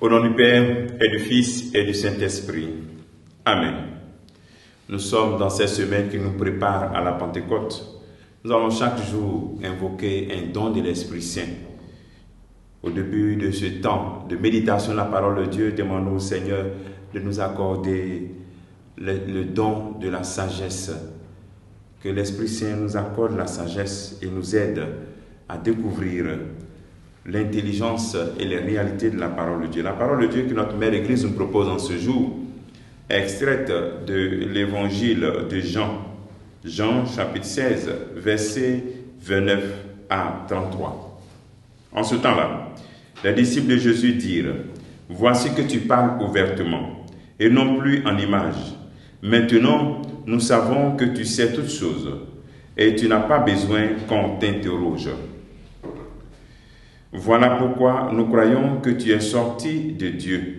Au nom du Père et du Fils et du Saint-Esprit. Amen. Nous sommes dans cette semaine qui nous prépare à la Pentecôte. Nous allons chaque jour invoquer un don de l'Esprit Saint. Au début de ce temps de méditation de la parole de Dieu, demandons au Seigneur de nous accorder le don de la sagesse. Que l'Esprit Saint nous accorde la sagesse et nous aide à découvrir l'intelligence et les réalités de la parole de Dieu. La parole de Dieu que notre Mère Église nous propose en ce jour est extraite de l'évangile de Jean. Jean chapitre 16, versets 29 à 33. En ce temps-là, les disciples de Jésus dirent: « Voici que tu parles ouvertement, et non plus en images. Maintenant, nous savons que tu sais toutes choses, et tu n'as pas besoin qu'on t'interroge. Voilà pourquoi nous croyons que tu es sorti de Dieu. »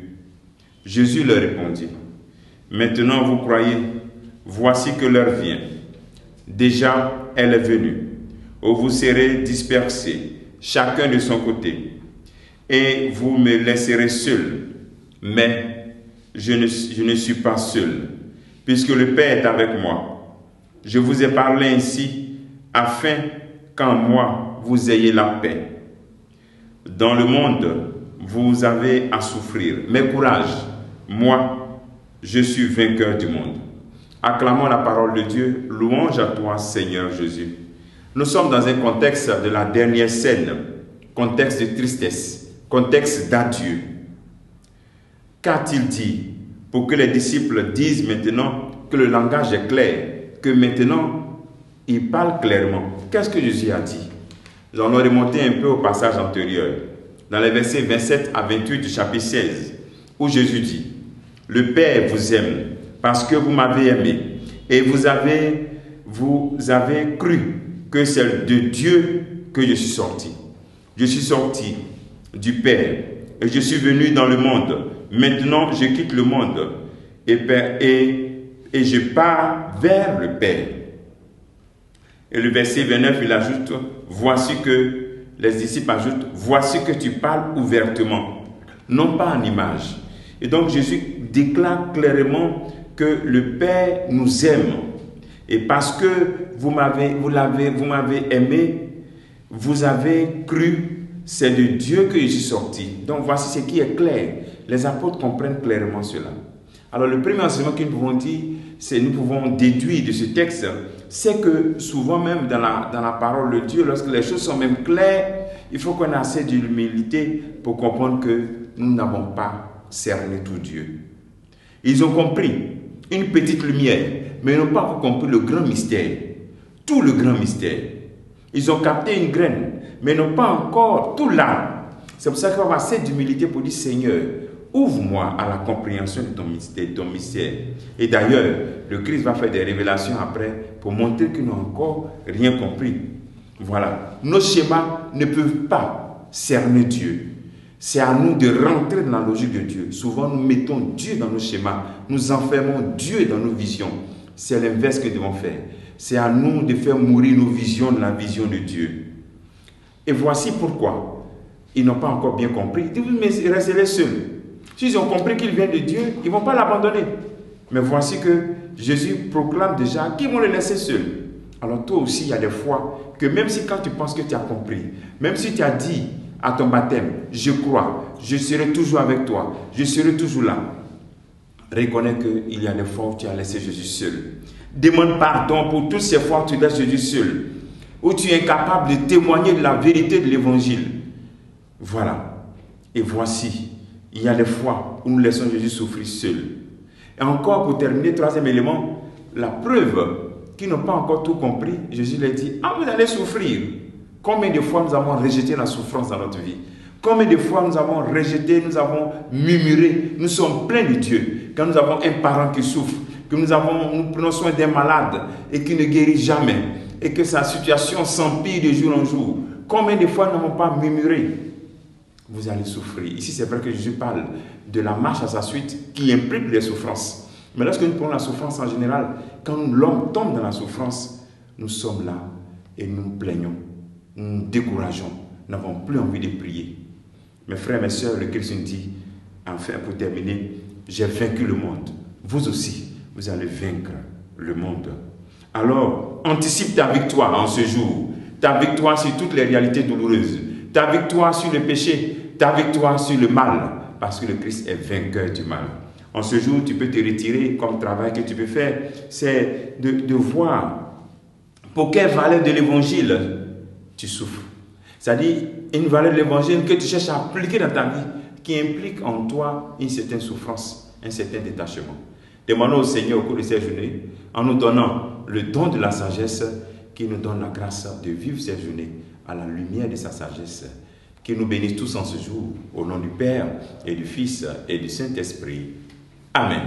Jésus leur répondit: « Maintenant vous croyez, voici que l'heure vient. Déjà, elle est venue, où vous serez dispersés, chacun de son côté, et vous me laisserez seul. Mais je ne suis pas seul, puisque le Père est avec moi. Je vous ai parlé ainsi, afin qu'en moi vous ayez la paix. Dans le monde, vous avez à souffrir, mais courage, moi, je suis vainqueur du monde. » Acclamons la parole de Dieu, louange à toi, Seigneur Jésus. Nous sommes dans un contexte de la dernière scène, contexte de tristesse, contexte d'adieu. Qu'a-t-il dit pour que les disciples disent maintenant que le langage est clair, que maintenant, il parle clairement? Qu'est-ce que Jésus a dit? Nous allons remonter un peu au passage antérieur, dans les versets 27 à 28 du chapitre 16, où Jésus dit: « Le Père vous aime parce que vous m'avez aimé, et vous avez cru que c'est de Dieu que je suis sorti. Je suis sorti du Père, et je suis venu dans le monde. Maintenant, je quitte le monde, et je pars vers le Père. » Et le verset 29, il ajoute, voici que, les disciples ajoutent, voici que tu parles ouvertement, non pas en image. Et donc Jésus déclare clairement que le Père nous aime. Et parce que vous m'avez aimé, vous avez cru, c'est de Dieu que je suis sorti. Donc voici ce qui est clair. Les apôtres comprennent clairement cela. Alors le premier enseignement que nous pouvons dire, nous pouvons déduire de ce texte, c'est que souvent même dans la parole de Dieu, lorsque les choses sont même claires, il faut qu'on ait assez d'humilité pour comprendre que nous n'avons pas cerné tout Dieu. Ils ont compris une petite lumière, mais ils n'ont pas encore compris le grand mystère, tout le grand mystère. Ils ont capté une graine, mais ils n'ont pas encore tout l'âme. C'est pour ça qu'il faut avoir assez d'humilité pour dire: Seigneur, ouvre-moi à la compréhension de ton mystère. Et d'ailleurs, le Christ va faire des révélations après pour montrer qu'ils n'ont encore rien compris. Voilà. Nos schémas ne peuvent pas cerner Dieu. C'est à nous de rentrer dans la logique de Dieu. Souvent, nous mettons Dieu dans nos schémas. Nous enfermons Dieu dans nos visions. C'est l'inverse que nous devons faire. C'est à nous de faire mourir nos visions de la vision de Dieu. Et voici pourquoi ils n'ont pas encore bien compris. Ils disent: mais restez seuls. S'ils ont compris qu'il vient de Dieu, ils ne vont pas l'abandonner. Mais voici que Jésus proclame déjà qu'ils vont le laisser seul. Alors toi aussi, il y a des fois que même si quand tu penses que tu as compris, même si tu as dit à ton baptême: je crois, je serai toujours avec toi, je serai toujours là, reconnais qu'il y a des fois où tu as laissé Jésus seul. Demande pardon pour toutes ces fois où tu laisses Jésus seul, où tu es incapable de témoigner de la vérité de l'évangile. Voilà. Et voici, il y a des fois où nous laissons Jésus souffrir seul. Et encore, pour terminer, troisième élément, la preuve qu'ils n'ont pas encore tout compris, Jésus leur dit: « Ah, vous allez souffrir. » Combien de fois nous avons rejeté la souffrance dans notre vie? Combien de fois nous avons rejeté, nous avons murmuré, nous sommes pleins de Dieu. Quand nous avons un parent qui souffre, que nous prenons soin d'un malade et qui ne guérit jamais, et que sa situation s'empire de jour en jour. Combien de fois nous n'avons pas murmuré? Vous allez souffrir. Ici, c'est vrai que Jésus parle de la marche à sa suite qui implique les souffrances. Mais lorsque nous prenons la souffrance en général, quand l'homme tombe dans la souffrance, nous sommes là et nous nous plaignons, nous nous décourageons, nous n'avons plus envie de prier. Mes frères, mes sœurs, le Christ nous dit: Enfin, pour terminer, j'ai vaincu le monde. Vous aussi, vous allez vaincre le monde. Alors, anticipe ta victoire en ce jour. Ta victoire sur toutes les réalités douloureuses. Ta victoire sur le péché. Ta victoire sur le mal. Parce que le Christ est vainqueur du mal. En ce jour, tu peux te retirer comme travail que tu peux faire. C'est de voir pour quelle valeur de l'évangile tu souffres. C'est-à-dire une valeur de l'évangile que tu cherches à appliquer dans ta vie, qui implique en toi une certaine souffrance, un certain détachement. Demandons au Seigneur au cours de cette journée, en nous donnant le don de la sagesse, qui nous donne la grâce de vivre cette journée à la lumière de sa sagesse. Qu'il nous bénisse tous en ce jour, au nom du Père et du Fils et du Saint-Esprit. Amen.